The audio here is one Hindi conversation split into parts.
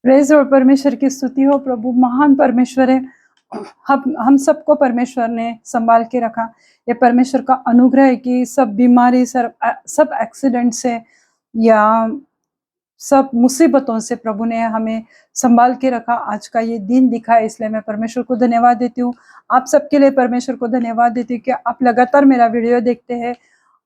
प्रेज और परमेश्वर की स्तुति हो। प्रभु महान परमेश्वर है। हम सबको परमेश्वर ने संभाल के रखा। ये परमेश्वर का अनुग्रह है कि सब बीमारी सब एक्सीडेंट से या सब मुसीबतों से प्रभु ने हमें संभाल के रखा। आज का ये दिन दिखा है, इसलिए मैं परमेश्वर को धन्यवाद देती हूँ। आप सबके लिए परमेश्वर को धन्यवाद देती हूँ कि आप लगातार मेरा वीडियो देखते हैं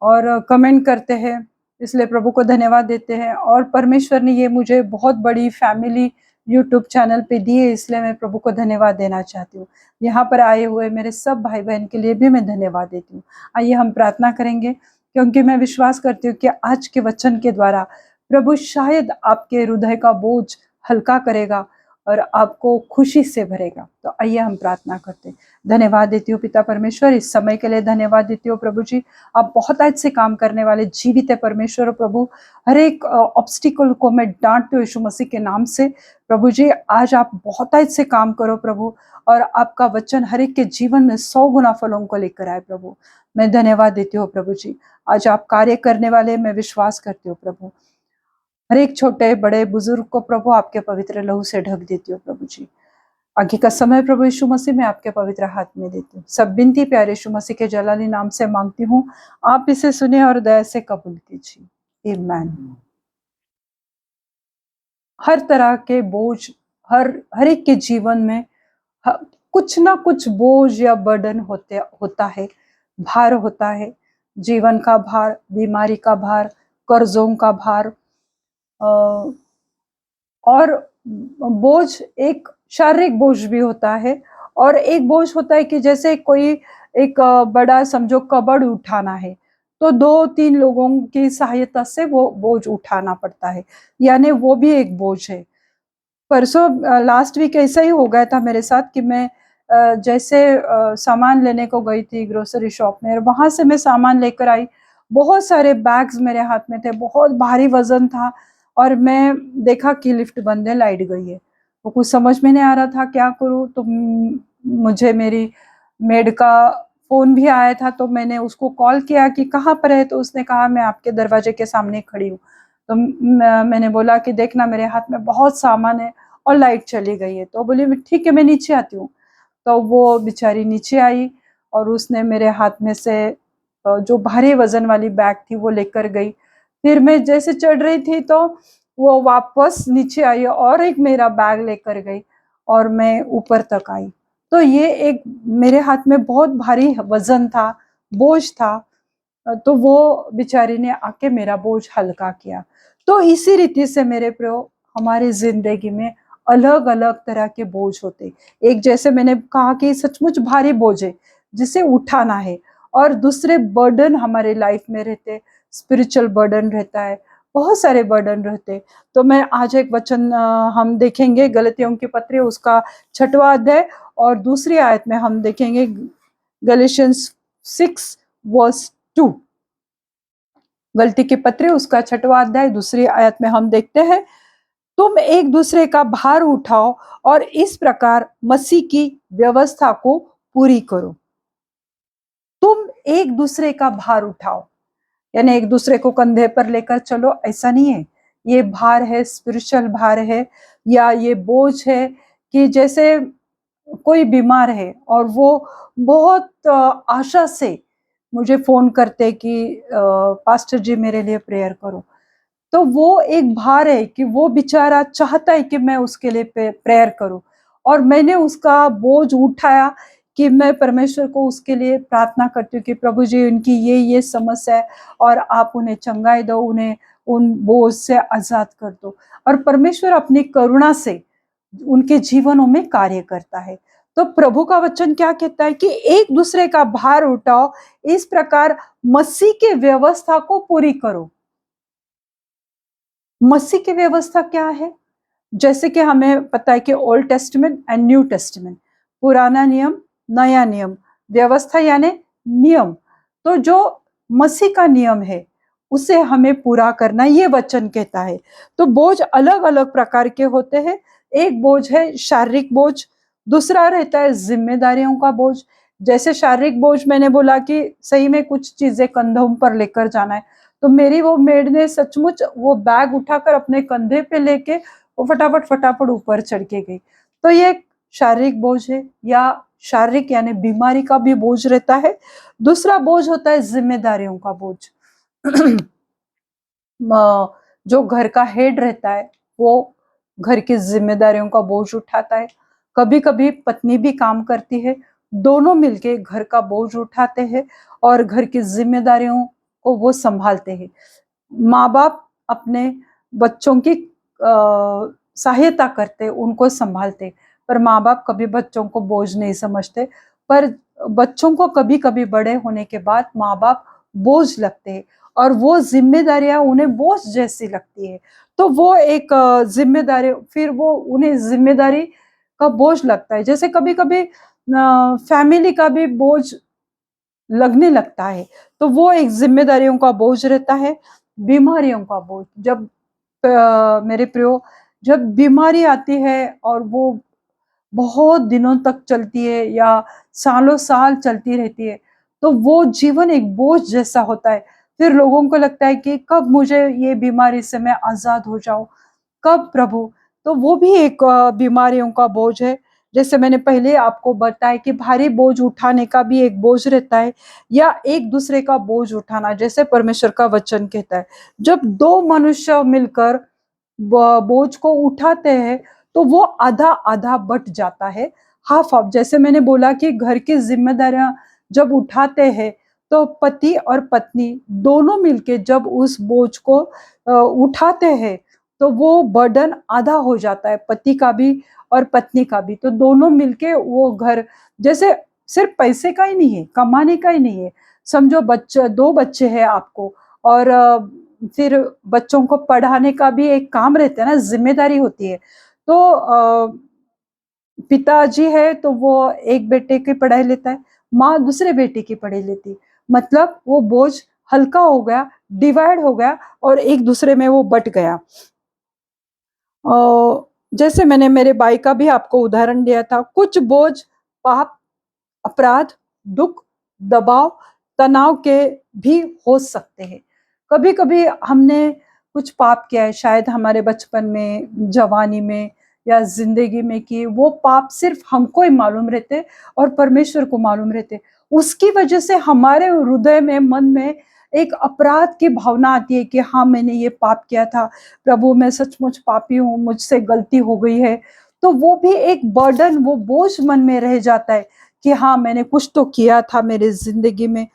और कमेंट करते हैं, इसलिए प्रभु को धन्यवाद देते हैं। और परमेश्वर ने ये मुझे बहुत बड़ी फैमिली यूट्यूब चैनल पे दी है, इसलिए मैं प्रभु को धन्यवाद देना चाहती हूँ। यहाँ पर आए हुए मेरे सब भाई बहन के लिए भी मैं धन्यवाद देती हूँ। आइए हम प्रार्थना करेंगे, क्योंकि मैं विश्वास करती हूँ कि आज के वचन के द्वारा प्रभु शायद आपके हृदय का बोझ हल्का करेगा और आपको खुशी से भरेगा। तो आइए हम प्रार्थना करते हैं। धन्यवाद देती हूँ पिता परमेश्वर, इस समय के लिए धन्यवाद देती हूँ प्रभु जी। आप बहुत अच्छे काम करने वाले जीवित है परमेश्वर। प्रभु हर एक ऑब्स्टिकल को मैं डांटती हूँ यीशु मसीह के नाम से। प्रभु जी आज आप बहुत अच्छे काम करो प्रभु, और आपका वचन हर एक के जीवन में 100 गुना फलों को लेकर आए प्रभु। मैं धन्यवाद देती हूँ प्रभु जी। आज आप कार्य करने वाले, मैं विश्वास करती हूँ प्रभु। हर एक छोटे बड़े बुजुर्ग को प्रभु आपके पवित्र लहू से ढक देती हूँ प्रभु जी। आगे का समय प्रभु यीशु मसीह में आपके पवित्र हाथ में देती हूँ। सब बिनती प्यारे यीशु मसीह के जलाली नाम से मांगती हूँ, आप इसे सुने और दया से कबूल कीजिए। आमीन। हर तरह के बोझ हर एक के जीवन में कुछ ना कुछ बोझ या बर्डन होता है, भार होता है। जीवन का भार, बीमारी का भार, कर्जों का भार, और बोझ एक शारीरिक बोझ भी होता है, और एक बोझ होता है कि जैसे कोई एक बड़ा समझो कबड़ उठाना है, तो 2-3 लोगों की सहायता से वो बोझ उठाना पड़ता है, यानी वो भी एक बोझ है। परसों लास्ट वीक ऐसा ही हो गया था मेरे साथ कि मैं जैसे सामान लेने को गई थी ग्रोसरी शॉप में, और वहां से मैं सामान लेकर आई। बहुत सारे बैग्स मेरे हाथ में थे, बहुत भारी वजन था, और मैं देखा कि लिफ्ट बंद है, लाइट गई है। तो कुछ समझ में नहीं आ रहा था क्या करूं। तो मुझे मेरी मेड का फोन भी आया था, तो मैंने उसको कॉल किया कि कहाँ पर है, तो उसने कहा मैं आपके दरवाजे के सामने खड़ी हूँ। तो मैंने बोला कि देखना मेरे हाथ में बहुत सामान है और लाइट चली गई है। तो बोली ठीक है मैं नीचे आती हूँ। तो वो बेचारी नीचे आई और उसने मेरे हाथ में से जो भारी वजन वाली बैग थी वो लेकर गई। फिर मैं जैसे चढ़ रही थी तो वो वापस नीचे आई और एक मेरा बैग लेकर गई और मैं ऊपर तक आई। तो ये एक मेरे हाथ में बहुत भारी वजन था, बोझ था। तो वो बेचारी ने आके मेरा बोझ हल्का किया। तो इसी रीति से मेरे प्रियो हमारी जिंदगी में अलग अलग तरह के बोझ होते। एक जैसे मैंने कहा कि सचमुच भारी बोझ है जिसे उठाना है, और दूसरे बर्डन हमारे लाइफ में रहते, स्पिरिचुअल बर्डन रहता है, बहुत सारे बर्डन रहते। तो मैं आज एक वचन हम देखेंगे गलतियों की पत्री उसका 6वां अध्याय, और दूसरी आयत में हम देखेंगे गैलेशियंस 6 वर्स 2। गलती की पत्री उसका 6वां अध्याय दूसरी आयत में हम देखते हैं, तुम एक दूसरे का भार उठाओ और इस प्रकार मसीह की व्यवस्था को पूरी करो। तुम एक दूसरे का भार उठाओ, यानी एक दूसरे को कंधे पर लेकर चलो, ऐसा नहीं है। ये भार है, स्पिरिचुअल भार है, या ये बोझ है कि जैसे कोई बीमार है और वो बहुत आशा से मुझे फोन करते कि पास्टर जी मेरे लिए प्रेयर करो। तो वो एक भार है कि वो बेचारा चाहता है कि मैं उसके लिए प्रेयर करूं, और मैंने उसका बोझ उठाया कि मैं परमेश्वर को उसके लिए प्रार्थना करती हूँ कि प्रभु जी उनकी ये समस्या है और आप उन्हें चंगाई दो, उन्हें उन बोझ से आजाद कर दो। और परमेश्वर अपनी करुणा से उनके जीवनों में कार्य करता है। तो प्रभु का वचन क्या कहता है कि एक दूसरे का भार उठाओ, इस प्रकार मसीह के व्यवस्था को पूरी करो। मसीह की व्यवस्था क्या है? जैसे कि हमें पता है कि old testament and new testament, पुराना नियम नया नियम, व्यवस्था यानी नियम। तो जो मसीह का नियम है उसे हमें पूरा करना, ये वचन कहता है। तो बोझ अलग अलग प्रकार के होते हैं। एक बोझ है शारीरिक बोझ, दूसरा रहता है जिम्मेदारियों का बोझ। जैसे शारीरिक बोझ मैंने बोला कि सही में कुछ चीजें कंधों पर लेकर जाना है, तो मेरी वो मेड ने सचमुच वो बैग उठाकर अपने कंधे पे लेके वो फटाफट फटाफट ऊपर चढ़ के गई। तो ये एक शारीरिक बोझ है, या शारीरिक यानी बीमारी का भी बोझ रहता है। दूसरा बोझ होता है जिम्मेदारियों का बोझ। जो घर का हेड रहता है वो घर की जिम्मेदारियों का बोझ उठाता है। कभी कभी पत्नी भी काम करती है, दोनों मिलके घर का बोझ उठाते हैं और घर की जिम्मेदारियों को वो संभालते हैं। माँ बाप अपने बच्चों की सहायता करते, उनको संभालते, पर माँ बाप कभी बच्चों को बोझ नहीं समझते। पर बच्चों को कभी कभी बड़े होने के बाद माँ बाप बोझ लगते हैं और वो जिम्मेदारियां उन्हें बोझ जैसी लगती है। तो वो एक जिम्मेदारी, फिर वो उन्हें जिम्मेदारी का बोझ लगता है। जैसे कभी कभी फैमिली का भी बोझ लगने लगता है, तो वो एक जिम्मेदारियों का बोझ रहता है। बीमारियों का बोझ, जब मेरे प्रियो, जब बीमारी आती है और वो बहुत दिनों तक चलती है या सालों साल चलती रहती है, तो वो जीवन एक बोझ जैसा होता है। फिर लोगों को लगता है कि कब मुझे ये बीमारी से मैं आजाद हो जाऊं, कब प्रभु। तो वो भी एक बीमारियों का बोझ है। जैसे मैंने पहले आपको बताया कि भारी बोझ उठाने का भी एक बोझ रहता है, या एक दूसरे का बोझ उठाना, जैसे परमेश्वर का वचन कहता है, जब दो मनुष्य मिलकर बोझ को उठाते हैं तो वो आधा आधा बट जाता है, हाफ हाफ। जैसे मैंने बोला कि घर की जिम्मेदारियां जब उठाते हैं तो पति और पत्नी दोनों मिलके जब उस बोझ को उठाते हैं तो वो बर्डन आधा हो जाता है, पति का भी और पत्नी का भी। तो दोनों मिलके वो घर, जैसे सिर्फ पैसे का ही नहीं है, कमाने का ही नहीं है। समझो बच्चे, दो बच्चे हैं आपको, और फिर बच्चों को पढ़ाने का भी एक काम रहता है ना, जिम्मेदारी होती है। तो पिताजी है तो वो एक बेटे की पढ़ाई लेता है, माँ दूसरे बेटे की पढ़ाई लेती, मतलब वो बोझ हल्का हो गया, डिवाइड हो गया और एक दूसरे में वो बट गया। जैसे मैंने मेरे भाई का भी आपको उदाहरण दिया था, कुछ बोझ पाप, अपराध, दुख, दबाव, तनाव के भी हो सकते हैं। कभी कभी हमने कुछ पाप किया है, शायद हमारे बचपन में, जवानी में या जिंदगी में, कि वो पाप सिर्फ हमको ही मालूम रहते और परमेश्वर को मालूम रहते। उसकी वजह से हमारे हृदय में, मन में एक अपराध की भावना आती है कि हाँ, मैंने ये पाप किया था, प्रभु मैं सचमुच पापी हूँ, मुझसे गलती हो गई है। तो वो भी एक बर्डन, वो बोझ मन में रह जाता है कि हाँ, मैंने कुछ तो किया था मेरे जिंदगी में।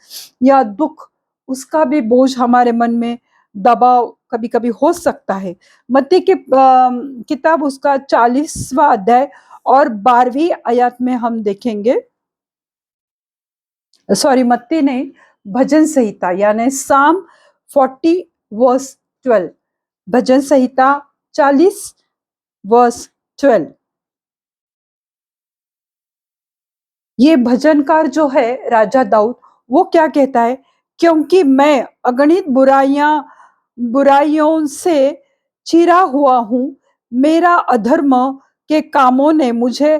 या दुख, उसका भी बोझ हमारे मन में, दबाव कभी कभी हो सकता है। मत्ती की किताब उसका 40वां अध्याय और 12वीं आयत में हम देखेंगे, सॉरी मत्ती नहीं, भजन संहिता यानी साम 40 वर्स 12, भजन संहिता 40 वर्स 12। ये भजनकार जो है राजा दाऊद, वो क्या कहता है, क्योंकि मैं अगणित बुराइयों से चिरा हुआ हूं, मेरा अधर्म के कामों ने मुझे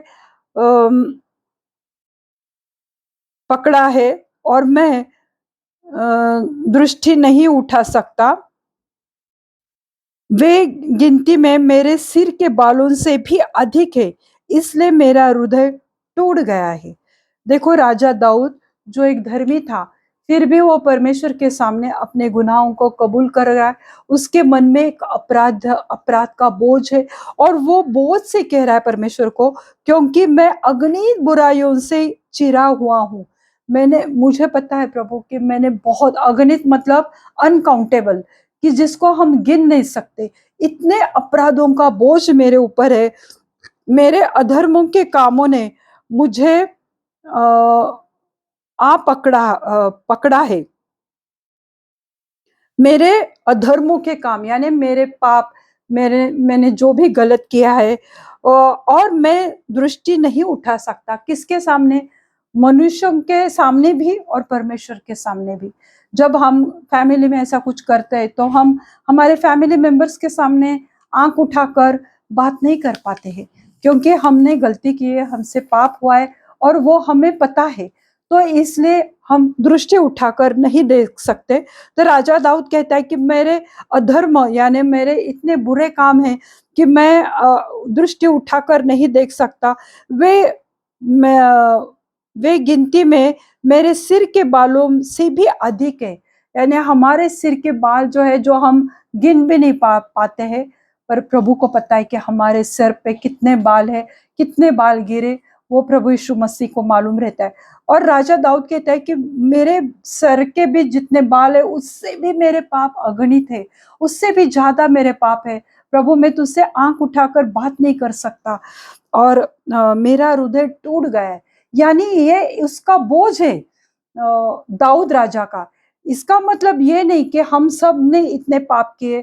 पकड़ा है और मैं दृष्टि नहीं उठा सकता। वे गिनती में मेरे सिर के बालों से भी अधिक है, इसलिए मेरा हृदय टूट गया है। देखो, राजा दाऊद जो एक धर्मी था, फिर भी वो परमेश्वर के सामने अपने गुनाहों को कबूल कर रहा है। उसके मन में एक अपराध का बोझ है और वो बोझ से कह रहा है परमेश्वर को, क्योंकि मैं अगणित बुराइयों से चिरा हुआ हूं। मुझे पता है प्रभु कि मैंने बहुत अगणित, मतलब अनकाउंटेबल, कि जिसको हम गिन नहीं सकते, इतने अपराधों का बोझ मेरे ऊपर है। मेरे अधर्मों के कामों ने मुझे पकड़ा है। मेरे अधर्मों के काम यानी मेरे पाप, मैंने जो भी गलत किया है, और मैं दृष्टि नहीं उठा सकता, किसके सामने, मनुष्यों के सामने भी और परमेश्वर के सामने भी। जब हम फैमिली में ऐसा कुछ करते हैं तो हम हमारे फैमिली मेंबर्स के सामने आंख उठाकर बात नहीं कर पाते हैं, क्योंकि हमने गलती की है, हमसे पाप हुआ है और वो हमें पता है। तो इसलिए हम दृष्टि उठाकर नहीं देख सकते। तो राजा दाऊद कहता है कि मेरे अधर्म यानी मेरे इतने बुरे काम हैं कि मैं दृष्टि उठाकर नहीं देख सकता। वे मैं वे गिनती में मेरे सिर के बालों से भी अधिक है। यानी हमारे सिर के बाल जो है, जो हम गिन भी नहीं पाते हैं, पर प्रभु को पता है कि हमारे सिर पे कितने बाल है, कितने बाल गिरे, वो प्रभु यीशु मसीह को मालूम रहता है। और राजा दाऊद कहता है कि मेरे सर के भी जितने बाल है, उससे भी मेरे पाप अगणित है, उससे भी ज्यादा मेरे पाप है। प्रभु, मैं तुझसे आंख उठाकर बात नहीं कर सकता, और मेरा हृदय टूट गया है। यानी ये उसका बोझ है दाऊद राजा का। इसका मतलब ये नहीं कि हम सब ने इतने पाप किए।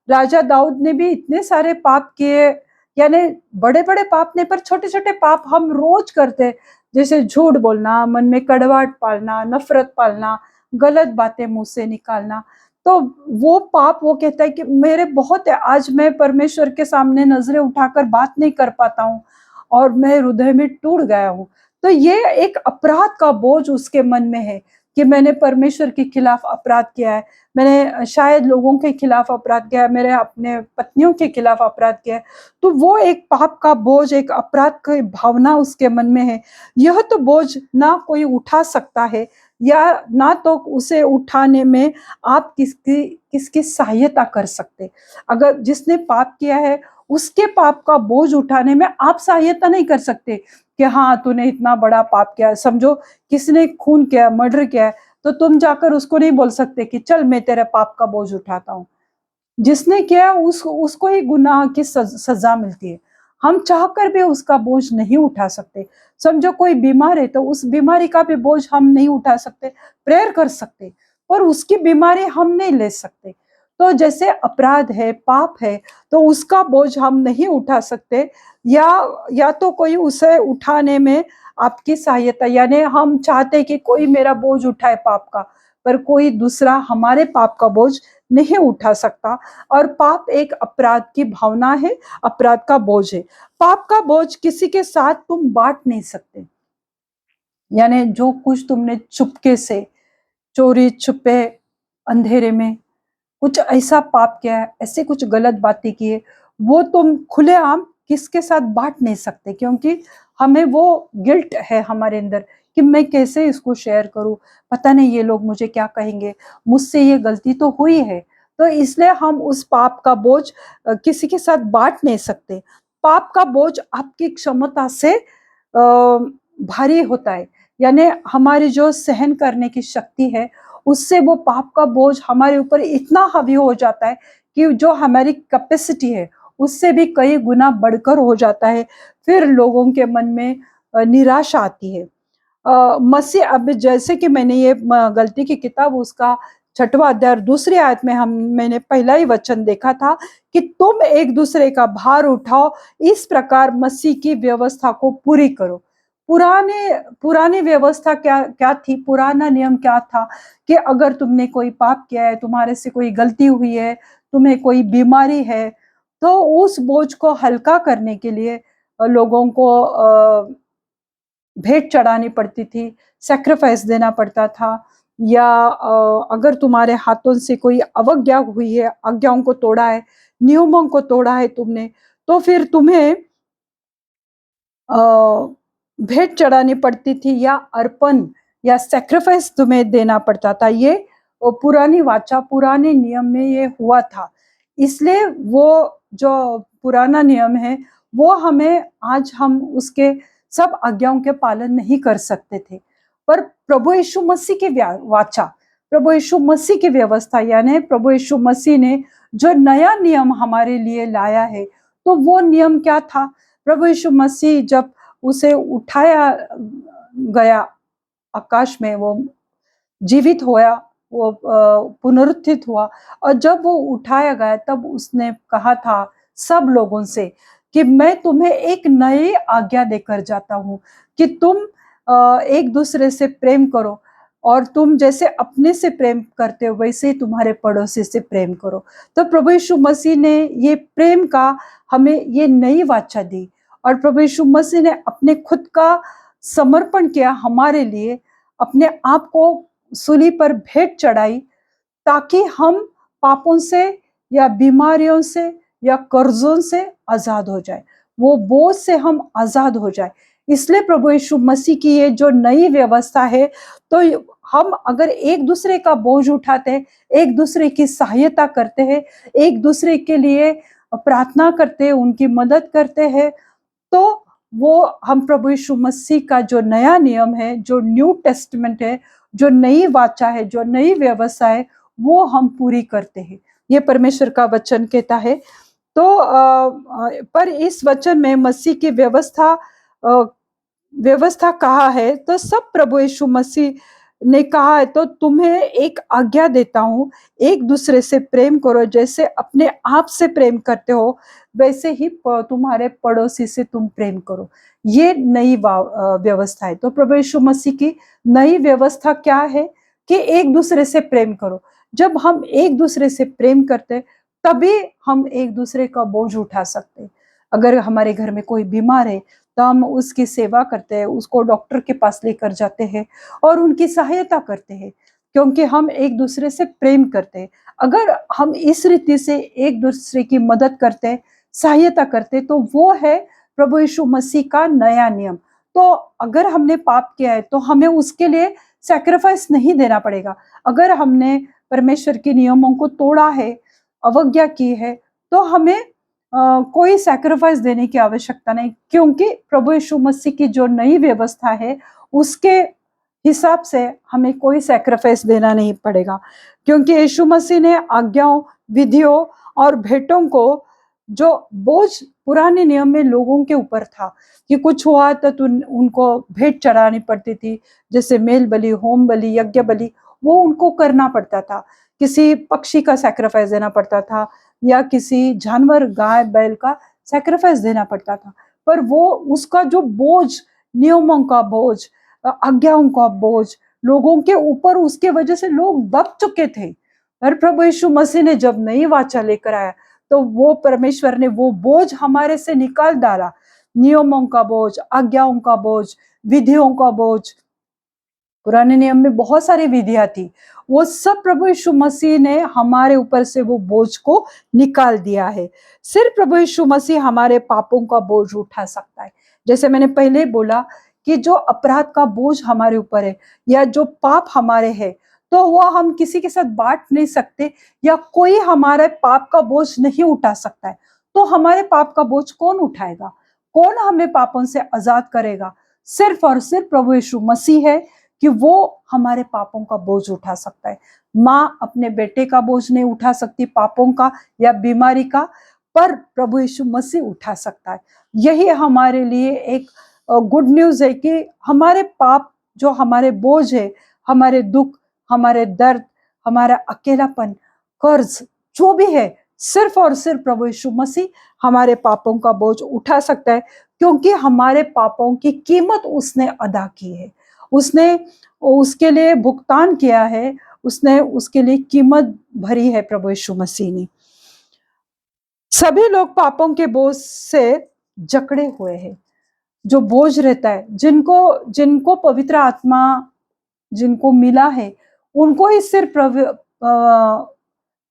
राजा दाऊद ने भी इतने सारे पाप किए, यानी बड़े बड़े पाप नहीं, पर छोटे छोटे पाप हम रोज करते हैं। जैसे झूठ बोलना, मन में कड़वाहट पालना, नफरत पालना, गलत बातें मुंह से निकालना। तो वो पाप, वो कहता है कि मेरे बहुत है। आज मैं परमेश्वर के सामने नजरें उठाकर बात नहीं कर पाता हूँ, और मैं हृदय में टूट गया हूँ। तो ये एक अपराध का बोझ उसके मन में है कि मैंने परमेश्वर के खिलाफ अपराध किया है, मैंने शायद लोगों के खिलाफ अपराध किया है, मेरे अपने पत्नियों के खिलाफ अपराध किया है। तो वो एक पाप का बोझ, एक अपराध की भावना उसके मन में है। यह तो बोझ ना कोई उठा सकता है, या ना तो उसे उठाने में आप किसकी किसकी सहायता कर सकते। अगर जिसने पाप किया है, उसके पाप का बोझ उठाने में आप सहायता नहीं कर सकते कि हाँ तूने इतना बड़ा पाप किया। समझो किसने खून किया, मर्डर किया है, तो तुम जाकर उसको नहीं बोल सकते कि चल मैं तेरे पाप का बोझ उठाता हूँ। जिसने किया उसको ही गुनाह की सजा मिलती है। हम चाहकर भी उसका बोझ नहीं उठा सकते। समझो कोई बीमार है, तो उस बीमारी का भी बोझ हम नहीं उठा सकते। प्रेयर कर सकते, पर उसकी बीमारी हम नहीं ले सकते। तो जैसे अपराध है, पाप है, तो उसका बोझ हम नहीं उठा सकते। या तो कोई उसे उठाने में आपकी सहायता, यानी हम चाहते कि कोई मेरा बोझ उठाए पाप का, पर कोई दूसरा हमारे पाप का बोझ नहीं उठा सकता। और पाप एक अपराध की भावना है, अपराध का बोझ है। पाप का बोझ किसी के साथ तुम बांट नहीं सकते। यानी जो कुछ तुमने चुपके से, चोरी छुपे, अंधेरे में कुछ ऐसा पाप किया है, ऐसे कुछ गलत बातें की है, वो तुम खुलेआम किसके साथ बांट नहीं सकते, क्योंकि हमें वो गिल्ट है हमारे अंदर कि मैं कैसे इसको शेयर करूं, पता नहीं ये लोग मुझे क्या कहेंगे, मुझसे ये गलती तो हुई है। तो इसलिए हम उस पाप का बोझ किसी के साथ बांट नहीं सकते। पाप का बोझ आपकी क्षमता से भारी होता है। यानी हमारी जो सहन करने की शक्ति है, उससे वो पाप का बोझ हमारे ऊपर इतना हावी हो जाता है कि जो हमारी कैपेसिटी है, उससे भी कई गुना बढ़कर हो जाता है। फिर लोगों के मन में निराशा आती है। मसीह, अब जैसे कि मैंने ये गलती की किताब उसका 6वां अध्याय 2री आयत में मैंने पहला ही वचन देखा था कि तुम एक दूसरे का भार उठाओ, इस प्रकार मसीह की व्यवस्था को पूरी करो। पुरानी व्यवस्था क्या क्या थी? पुराना नियम क्या था कि अगर तुमने कोई पाप किया है, तुम्हारे से कोई गलती हुई है, तुम्हें कोई बीमारी है, तो उस बोझ को हल्का करने के लिए लोगों को भेंट चढ़ानी पड़ती थी, सैक्रिफाइस देना पड़ता था। या अगर तुम्हारे हाथों से कोई अवज्ञा हुई है, आज्ञाओं को तोड़ा है, नियमों को तोड़ा है तुमने, तो फिर तुम्हें भेंट चढ़ानी पड़ती थी, या अर्पण या सैक्रिफाइस तुम्हें देना पड़ता था। ये पुरानी वाचा, पुराने नियम में ये हुआ था। इसलिए वो जो पुराना नियम है, वो हमें आज हम उसके सब आज्ञाओं के पालन नहीं कर सकते थे। पर प्रभु यीशु मसीह की वाचा, प्रभु यीशु मसीह की व्यवस्था, यानी प्रभु यीशु मसीह ने जो नया नियम हमारे लिए लाया है, तो वो नियम क्या था? प्रभु यीशु मसीह जब उसे उठाया गया आकाश में, वो जीवित होया, वो पुनरुत्थित हुआ, और जब वो उठाया गया तब उसने कहा था सब लोगों से कि मैं तुम्हें एक नई आज्ञा देकर जाता हूँ कि तुम एक दूसरे से प्रेम करो, और तुम जैसे अपने से प्रेम करते हो वैसे ही तुम्हारे पड़ोसी से प्रेम करो। तो प्रभु यीशु मसीह ने ये प्रेम का हमें ये नई वाचा दी, और प्रभु यीशु मसीह ने अपने खुद का समर्पण किया हमारे लिए, अपने आप को सूली पर भेंट चढ़ाई, ताकि हम पापों से या बीमारियों से या कर्जों से आजाद हो जाए, वो बोझ से हम आजाद हो जाए। इसलिए प्रभु यीशु मसीह की ये जो नई व्यवस्था है, तो हम अगर एक दूसरे का बोझ उठाते हैं, एक दूसरे की सहायता करते हैं, एक दूसरे के लिए प्रार्थना करते हैं, उनकी मदद करते हैं, तो वो हम प्रभु यीशु मसीह का जो नया नियम है, जो न्यू टेस्टमेंट है, जो नई वाचा है, जो नई व्यवस्था है, वो हम पूरी करते हैं। ये परमेश्वर का वचन कहता है। तो पर इस वचन में मसीह की व्यवस्था कहा है, तो सब प्रभु यीशु मसीह ने कहा है, तो तुम्हें एक आज्ञा देता हूँ, एक दूसरे से प्रेम करो, जैसे अपने आप से प्रेम करते हो वैसे ही तुम्हारे पड़ोसी से तुम प्रेम करो। ये नई व्यवस्था है। तो प्रभु यीशु मसीह की नई व्यवस्था क्या है कि एक दूसरे से प्रेम करो। जब हम एक दूसरे से प्रेम करते, तभी हम एक दूसरे का बोझ उठा सकते। अगर हमारे घर में कोई बीमार है, तो हम उसकी सेवा करते हैं, उसको डॉक्टर के पास लेकर जाते हैं और उनकी सहायता करते हैं, क्योंकि हम एक दूसरे से प्रेम करते हैं। अगर हम इस रीति से एक दूसरे की मदद करते, सहायता करते, तो वो है प्रभु यीशु मसीह का नया नियम। तो अगर हमने पाप किया है, तो हमें उसके लिए सैक्रिफाइस नहीं देना पड़ेगा। अगर हमने परमेश्वर के नियमों को तोड़ा है, अवज्ञा की है, तो हमें कोई सैक्रिफाइस देने की आवश्यकता नहीं, क्योंकि प्रभु यीशु मसीह की जो नई व्यवस्था है, उसके हिसाब से हमें कोई सैक्रिफाइस देना नहीं पड़ेगा। क्योंकि यीशु मसीह ने आज्ञाओं, विधियों और भेंटों को, जो बोझ पुराने नियम में लोगों के ऊपर था कि कुछ हुआ तो उनको भेंट चढ़ानी पड़ती थी, जैसे मेल बलि, होम बलि, यज्ञ बलि, वो उनको करना पड़ता था। किसी पक्षी का सैक्रिफाइस देना पड़ता था, या किसी जानवर, गाय बैल का सैक्रिफाइस देना पड़ता था। पर वो उसका जो बोझ, नियमों का बोझ, आज्ञाओं का बोझ लोगों के ऊपर, उसके वजह से लोग दब चुके थे। पर प्रभु यीशु मसीह ने जब नई वाचा लेकर आया, तो वो परमेश्वर ने वो बोझ हमारे से निकाल डाला। नियमों का बोझ, आज्ञाओं का बोझ, विधियों का बोझ। पुराने नियम में बहुत सारी विधियां थी, वो सब प्रभु यीशु मसीह ने हमारे ऊपर से वो बोझ को निकाल दिया है। सिर्फ प्रभु यीशु मसीह हमारे पापों का बोझ उठा सकता है। जैसे मैंने पहले बोला कि जो अपराध का बोझ हमारे ऊपर है, या जो पाप हमारे है, तो वो हम किसी के साथ बांट नहीं सकते, या कोई हमारे पाप का बोझ नहीं उठा सकता है। तो हमारे पाप का बोझ कौन उठाएगा? कौन हमें पापों से आजाद करेगा? सिर्फ और सिर्फ प्रभु यीशु मसीह है कि वो हमारे पापों का बोझ उठा सकता है। माँ अपने बेटे का बोझ नहीं उठा सकती, पापों का या बीमारी का, पर प्रभु यीशु मसीह उठा सकता है। यही हमारे लिए एक गुड न्यूज है कि हमारे पाप, जो हमारे बोझ है, हमारे दुख, हमारे दर्द, हमारा अकेलापन, कर्ज, जो भी है, सिर्फ और सिर्फ प्रभु यीशु मसीह हमारे पापों का बोझ उठा सकता है, क्योंकि हमारे पापों की कीमत उसने अदा की है। उसने उसके लिए भुगतान किया है, उसने उसके लिए कीमत भरी है प्रभु यीशु मसीह ने। सभी लोग पापों के बोझ से जकड़े हुए हैं। जो बोझ रहता है, जिनको जिनको पवित्र आत्मा जिनको मिला है, उनको ही सिर्फ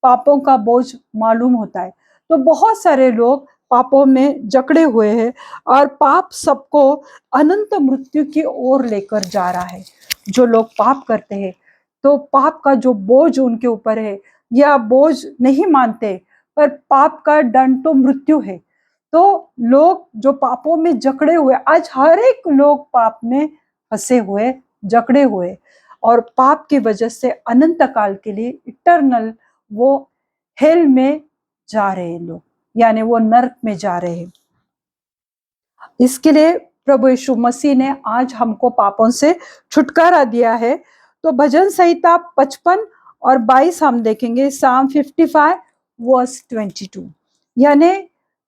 पापों का बोझ मालूम होता है। तो बहुत सारे लोग पापों में जकड़े हुए हैं, और पाप सबको अनंत मृत्यु की ओर लेकर जा रहा है। जो लोग पाप करते हैं, तो पाप का जो बोझ उनके ऊपर है, या बोझ नहीं मानते, पर पाप का दंड तो मृत्यु है। तो लोग जो पापों में जकड़े हुए, आज हर एक लोग पाप में फंसे हुए, जकड़े हुए, और पाप की वजह से अनंत काल के लिए इटर्नल वो हेल में जा रहे हैं लोग, यानी वो नरक में जा रहे हैं। इसके लिए प्रभु यीशु मसीह ने आज हमको पापों से छुटकारा दिया है। तो भजन संहिता 55 और 22 हम देखेंगे, Psalm 55 वर्स 22। यानी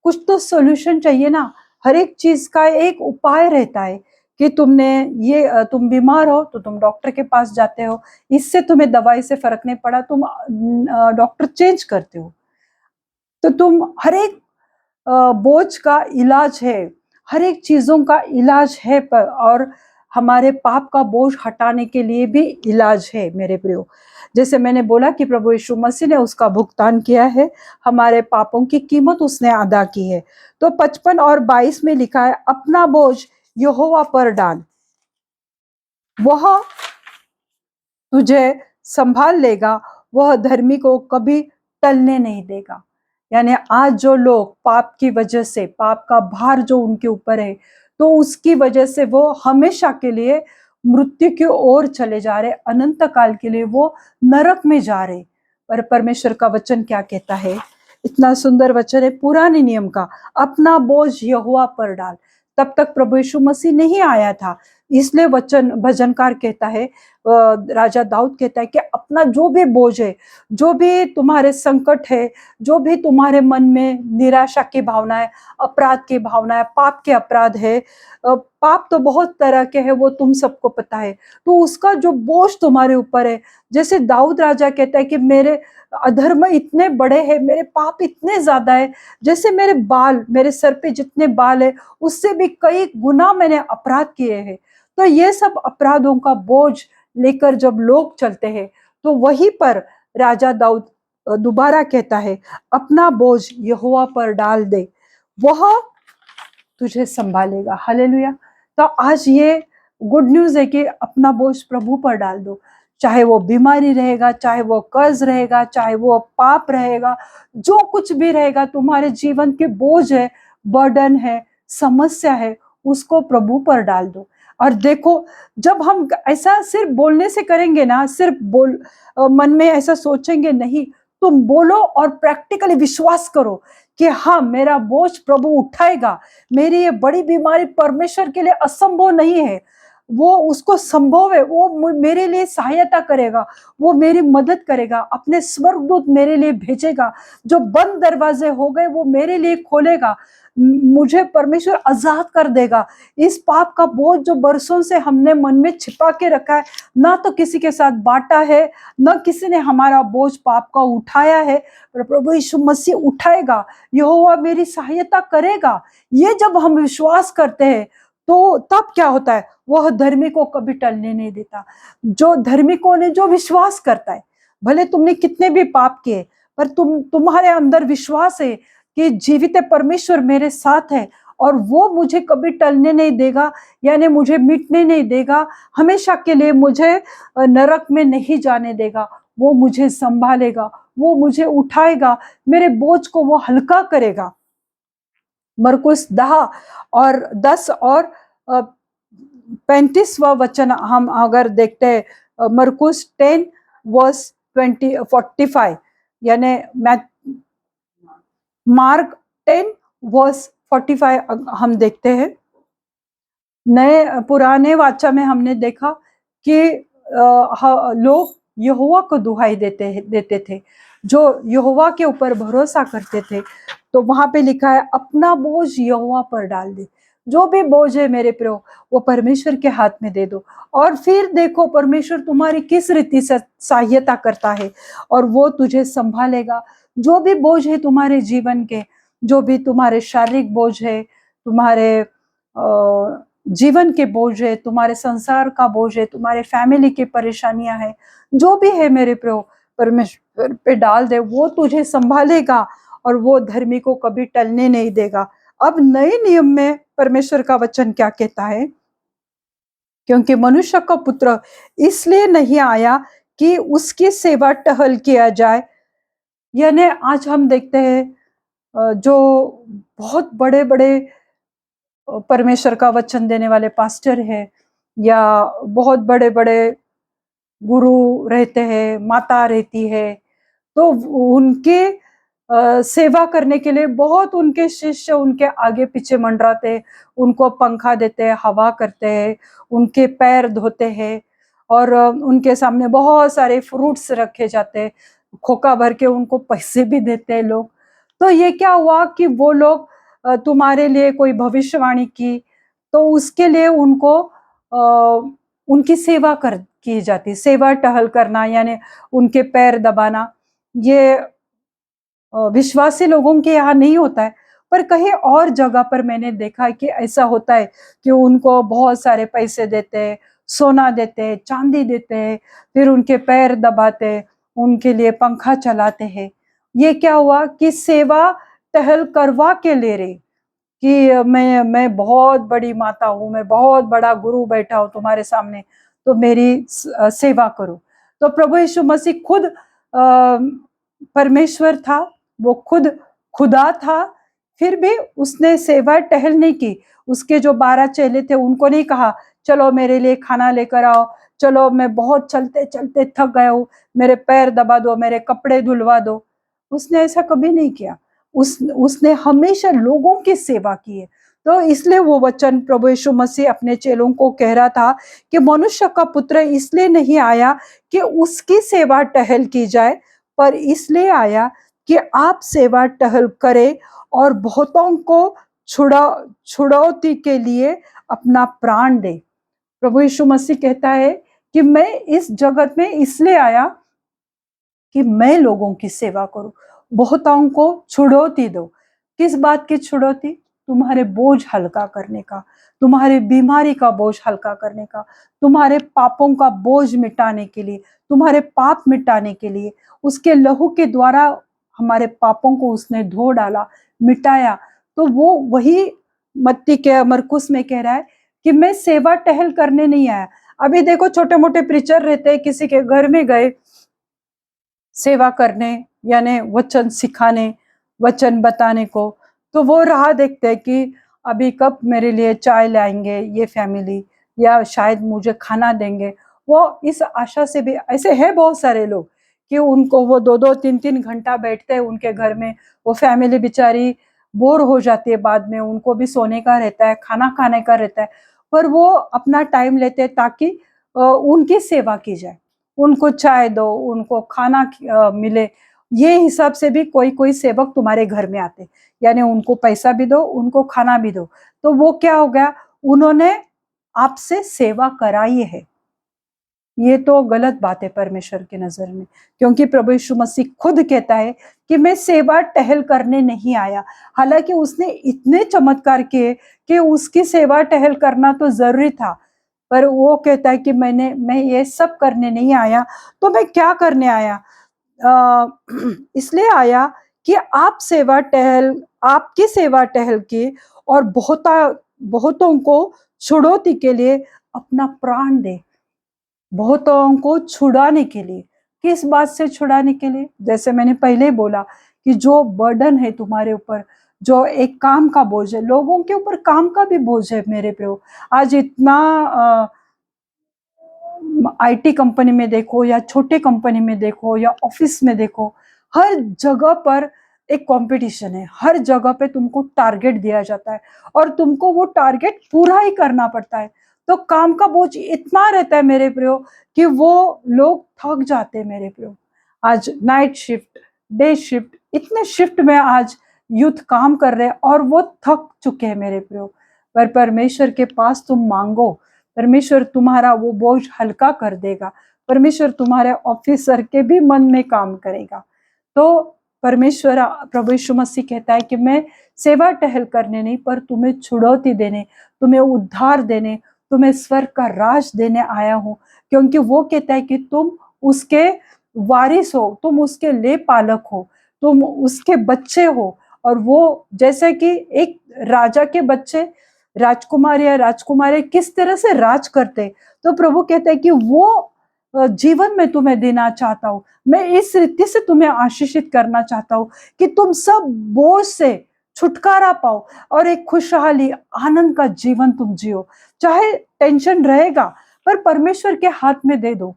कुछ तो सॉल्यूशन चाहिए ना, हर एक चीज का एक उपाय रहता है कि तुम बीमार हो तो तुम डॉक्टर के पास जाते हो, इससे तुम्हें दवाई से फर्क नहीं पड़ा, तुम डॉक्टर चेंज करते हो। तो तुम हर एक बोझ का इलाज है, हर एक चीजों का इलाज है, और हमारे पाप का बोझ हटाने के लिए भी इलाज है मेरे प्रियो। जैसे मैंने बोला कि प्रभु यीशु मसीह ने उसका भुगतान किया है, हमारे पापों की कीमत उसने अदा की है। तो 55 और 22 में लिखा है, अपना बोझ यहोवा पर डाल, वह तुझे संभाल लेगा, वह धर्मी को कभी टलने नहीं देगा। यानी आज जो लोग पाप की वजह से, पाप का भार जो उनके ऊपर है, तो उसकी वजह से वो हमेशा के लिए मृत्यु की ओर चले जा रहे, अनंत काल के लिए वो नरक में जा रहे। पर परमेश्वर का वचन क्या कहता है? इतना सुंदर वचन है पुराने नियम का, अपना बोझ यहोवा पर डाल। तब तक प्रभु यीशु मसीह नहीं आया था, इसलिए वचन भजनकार कहता है, राजा दाऊद कहता है कि अपना जो भी बोझ है, जो भी तुम्हारे संकट है, जो भी तुम्हारे मन में निराशा की भावना है, अपराध की भावना है, पाप के अपराध है, पाप तो बहुत तरह के हैं, वो तुम सबको पता है, तो उसका जो बोझ तुम्हारे ऊपर है, जैसे दाऊद राजा कहता है कि मेरे अधर्म इतने बड़े हैं, मेरे पाप इतने ज्यादा है, जैसे मेरे बाल, मेरे सर पे जितने बाल है उससे भी कई गुना मैंने अपराध किए हैं। तो ये सब अपराधों का बोझ लेकर जब लोग चलते हैं, तो वहीं पर राजा दाऊद दोबारा कहता है, अपना बोझ यहोवा पर डाल दे, वह तुझे संभालेगा। हालेलुया। तो आज ये गुड न्यूज है कि अपना बोझ प्रभु पर डाल दो, चाहे वो बीमारी रहेगा, चाहे वो कर्ज रहेगा, चाहे वो पाप रहेगा, जो कुछ भी रहेगा, तुम्हारे जीवन के बोझ है, बर्डन है, समस्या है, उसको प्रभु पर डाल दो। और देखो, जब हम ऐसा सिर्फ बोलने से करेंगे ना, सिर्फ मन में ऐसा सोचेंगे नहीं, तुम बोलो और प्रैक्टिकली विश्वास करो कि हाँ, मेरा बोझ प्रभु उठाएगा, मेरी ये बड़ी बीमारी परमेश्वर के लिए असंभव नहीं है, वो उसको संभव है, वो मेरे लिए सहायता करेगा, वो मेरी मदद करेगा, अपने स्वर्गदूत मेरे लिए भेजेगा, जो बंद दरवाजे हो गए वो मेरे लिए खोलेगा, मुझे परमेश्वर आजाद कर देगा। इस पाप का बोझ जो बरसों से हमने मन में छिपा के रखा है, ना तो किसी के साथ बांटा है, ना किसी ने हमारा बोझ पाप का उठाया है, पर प्रभु यीशु मसीह उठाएगा, यहोवा मेरी सहायता करेगा। ये जब हम विश्वास करते हैं, तो तब क्या होता है, वह धर्मी को कभी टलने नहीं देता। जो धर्मिकों ने जो विश्वास करता है, भले तुमने कितने भी पाप किए, पर तुम्हारे अंदर विश्वास है कि जीवित परमेश्वर मेरे साथ है और वो मुझे कभी टलने नहीं देगा, यानी मुझे मिटने नहीं देगा, हमेशा के लिए मुझे नरक में नहीं जाने देगा, वो मुझे संभालेगा, वो मुझे उठाएगा, मेरे बोझ को वो हल्का करेगा। मरकुस 10 और 35वां वचन हम अगर देखते हैं, मरकुस 10 वर्स 45, यानी मार्क 10 वर्स 45 हम देखते हैं। नए पुराने वाचा में हमने देखा कि लोग यहोवा को दुहाई देते थे, जो यहोवा के ऊपर भरोसा करते थे। तो वहां पे लिखा है, अपना बोझ यहोवा पर डाल दे। जो भी बोझ है मेरे प्रियो, वो परमेश्वर के हाथ में दे दो, और फिर देखो परमेश्वर तुम्हारी किस रीति से सहायता करता है, और वो तुझे संभालेगा। जो भी बोझ है तुम्हारे जीवन के, जो भी तुम्हारे शारीरिक बोझ है, तुम्हारे जीवन के बोझ है, तुम्हारे संसार का बोझ है, तुम्हारे फैमिली की परेशानियां हैं, जो भी है मेरे प्रियो, परमेश्वर पे डाल दे, वो तुझे संभालेगा और वो धर्मी को कभी टलने नहीं देगा। अब नए नियम में परमेश्वर का वचन क्या कहता है? क्योंकि मनुष्य का पुत्र इसलिए नहीं आया कि उसकी सेवा टहल किया जाए। यानी आज हम देखते हैं जो बहुत बड़े बड़े परमेश्वर का वचन देने वाले पास्टर है, या बहुत बड़े बड़े गुरु रहते हैं, माता रहती है, तो उनके सेवा करने के लिए बहुत उनके शिष्य उनके आगे पीछे मंडराते हैं, उनको पंखा देते हैं, हवा करते हैं, उनके पैर धोते हैं, और उनके सामने बहुत सारे फ्रूट्स रखे जाते हैं, खोखा भर के उनको पैसे भी देते हैं लोग। तो ये क्या हुआ कि वो लोग तुम्हारे लिए कोई भविष्यवाणी की, तो उसके लिए उनको उनकी सेवा कर की जाती, सेवा टहल करना, यानी उनके पैर दबाना। ये विश्वासी लोगों के यहाँ नहीं होता है, पर कहीं और जगह पर मैंने देखा है कि ऐसा होता है कि उनको बहुत सारे पैसे देते हैं, सोना देते हैं, चांदी देते हैं, फिर उनके पैर दबाते हैं, उनके लिए पंखा चलाते हैं। ये क्या हुआ कि सेवा टहल करवा के ले रहे कि मैं बहुत बड़ी माता हूँ, मैं बहुत बड़ा गुरु बैठा हूँ तुम्हारे सामने, तो मेरी सेवा करो। तो प्रभु यीशु मसीह खुद परमेश्वर था, वो खुद खुदा था, फिर भी उसने सेवा टहल नहीं की। उसके जो 12 चेले थे उनको नहीं कहा चलो मेरे लिए खाना लेकर आओ, चलो मैं बहुत चलते चलते थक गया हूँ, मेरे पैर दबा दो, मेरे कपड़े धुलवा दो। उसने ऐसा कभी नहीं किया। उसने हमेशा लोगों की सेवा की है। तो इसलिए वो वचन प्रभु यीशु मसीह अपने चेलों को कह रहा था कि मनुष्य का पुत्र इसलिए नहीं आया कि उसकी सेवा टहल की जाए, पर इसलिए आया कि आप सेवा टहल करें और बहुतों को छुड़ौती के लिए अपना प्राण दे। प्रभु यीशु मसीह कहता है कि मैं इस जगत में इसलिए आया कि मैं लोगों की सेवा करूं, बहुतों को छुड़ौती दो। किस बात की छुड़ौती? तुम्हारे बोझ हल्का करने का, तुम्हारी बीमारी का बोझ हल्का करने का, तुम्हारे पापों का बोझ मिटाने के लिए, तुम्हारे पाप मिटाने के लिए। उसके लहू के द्वारा हमारे पापों को उसने धो डाला, मिटाया। तो वो वही मत्ती के मरकुस में कह रहा है कि मैं सेवा टहल करने नहीं आया। अभी देखो छोटे मोटे प्रीचर रहते हैं, किसी के घर में गए सेवा करने, यानी वचन सिखाने, वचन बताने को, तो वो राह देखते हैं कि अभी कब मेरे लिए चाय लाएंगे ये फैमिली, या शायद मुझे खाना देंगे। वो इस आशा से भी, ऐसे है बहुत सारे लोग कि उनको वो 2-2 3-3 घंटा बैठते हैं उनके घर में, वो फैमिली बेचारी बोर हो जाती है बाद में, उनको भी सोने का रहता है, खाना खाने का रहता है, पर वो अपना टाइम लेते हैं ताकि उनकी सेवा की जाए, उनको चाय दो, उनको खाना मिले। ये हिसाब से भी कोई कोई सेवक तुम्हारे घर में आते, यानी उनको पैसा भी दो, उनको खाना भी दो। तो वो क्या हो गया, उन्होंने आपसे सेवा कराई है। ये तो गलत बात है परमेश्वर की नजर में, क्योंकि प्रभु यीशु मसीह खुद कहता है कि मैं सेवा टहल करने नहीं आया। हालांकि उसने इतने चमत्कार किए कि उसकी सेवा टहल करना तो जरूरी था, पर वो कहता है कि मैं ये सब करने नहीं आया। तो मैं क्या करने आया? इसलिए आया कि आपकी सेवा टहल की और बहुतों को छुड़ौती के लिए अपना प्राण दे, बहुतों को छुड़ाने के लिए। किस बात से छुड़ाने के लिए? जैसे मैंने पहले बोला कि जो बर्डन है तुम्हारे ऊपर, जो एक काम का बोझ है, लोगों के ऊपर काम का भी बोझ है मेरे प्रभु। आज इतना आईटी कंपनी में देखो या छोटे कंपनी में देखो या ऑफिस में देखो, हर जगह पर एक कंपटीशन है, हर जगह पे तुमको टारगेट दिया जाता है और तुमको वो टारगेट पूरा ही करना पड़ता है। तो काम का बोझ इतना रहता है मेरे प्रियो कि वो लोग थक जाते हैं मेरे प्रियो। आज नाइट शिफ्ट, डे शिफ्ट, इतने शिफ्ट में आज यूथ काम कर रहे हैं और वो थक चुके हैं मेरे प्रियो। पर परमेश्वर के पास तुम मांगो, परमेश्वर तुम्हारा वो बोझ हल्का कर देगा, परमेश्वर तुम्हारे ऑफिसर के भी मन में काम करेगा। तो परमेश्वर प्रभु यीशु मसीह कहता है कि मैं सेवा टहल करने नहीं, पर तुम्हें छुड़ौती देने, तुम्हें उद्धार देने, तुम्हें स्वर्ग का राज देने आया हूं। क्योंकि वो कहता है कि तुम उसके वारिस हो, तुम उसके ले पालक हो, तुम उसके बच्चे हो। और वो जैसे कि एक राजा के बच्चे, राजकुमार या राजकुमारी किस तरह से राज करते, तो प्रभु कहते हैं कि वो जीवन में तुम्हें देना चाहता हूं। मैं इस रीति से तुम्हें आशीषित करना चाहता हूं कि तुम सब बोझ से छुटकारा पाओ और एक खुशहाली आनंद का जीवन तुम जियो। चाहे टेंशन रहेगा, पर परमेश्वर के हाथ में दे दो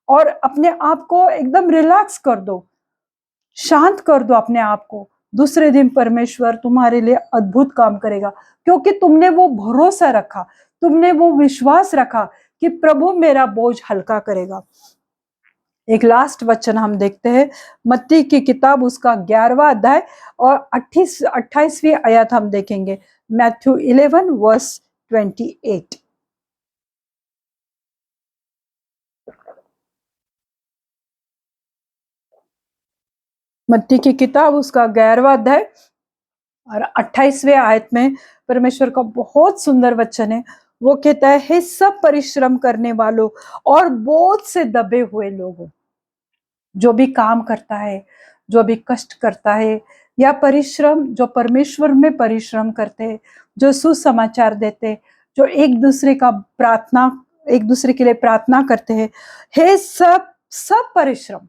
और अपने आप को एकदम रिलैक्स कर दो, शांत कर दो अपने आप को। दूसरे दिन परमेश्वर तुम्हारे लिए अद्भुत काम करेगा, क्योंकि तुमने वो भरोसा रखा, तुमने वो विश्वास रखा कि प्रभु मेरा बोझ हल्का करेगा। एक लास्ट वचन हम देखते हैं, मत्ती की किताब उसका 11वां अध्याय और 28वीं आयत हम देखेंगे। Matthew 11 verse 28। मत्ती की किताब उसका 11वां अध्याय और 28वें आयत में परमेश्वर का बहुत सुंदर वचन है। वो कहता है, हे सब परिश्रम करने वालों और बोझ से दबे हुए लोगों, जो भी काम करता है, जो भी कष्ट करता है, या परिश्रम, जो परमेश्वर में परिश्रम करते हैं, जो सुसमाचार देते हैं, जो एक दूसरे का प्रार्थना, एक दूसरे के लिए प्रार्थना करते हैं, हे सब सब परिश्रम,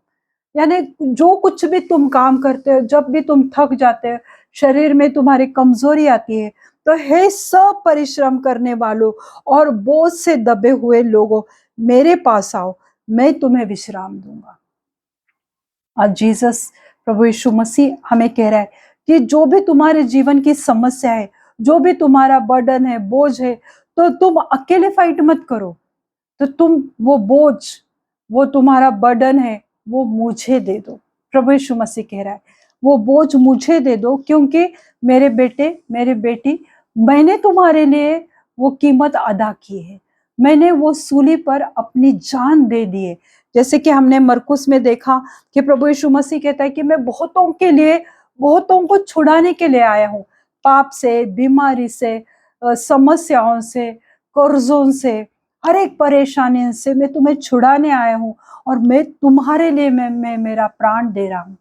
यानी जो कुछ भी तुम काम करते हो, जब भी तुम थक जाते हो, शरीर में तुम्हारी कमजोरी आती है, तो हे सब परिश्रम करने वालों और बोझ से दबे हुए लोगों, मेरे पास आओ, मैं तुम्हें विश्राम दूंगा। आज जीसस, प्रभु यीशु मसीह हमें कह रहा है कि जो भी तुम्हारे जीवन की समस्या है, जो भी तुम्हारा बर्डन है, बोझ है, तो तुम अकेले फाइट मत करो। तो तुम वो बोझ, वो तुम्हारा बर्डन है, वो मुझे दे दो। प्रभु यीशु मसीह कह रहा है, वो बोझ मुझे दे दो, क्योंकि मेरे बेटे, मेरी बेटी, मैंने तुम्हारे लिए वो कीमत अदा की है। मैंने वो सूली पर अपनी जान दे दी है। जैसे कि हमने मरकुस में देखा कि प्रभु यीशु मसीह कहता है कि मैं बहुतों के लिए, बहुतों को छुड़ाने के लिए आया हूँ, पाप से, बीमारी से, समस्याओं से, कर्जों से, हर एक परेशानी से मैं तुम्हें छुड़ाने आया हूँ, और मैं तुम्हारे लिए मैं मेरा प्राण दे रहा हूँ,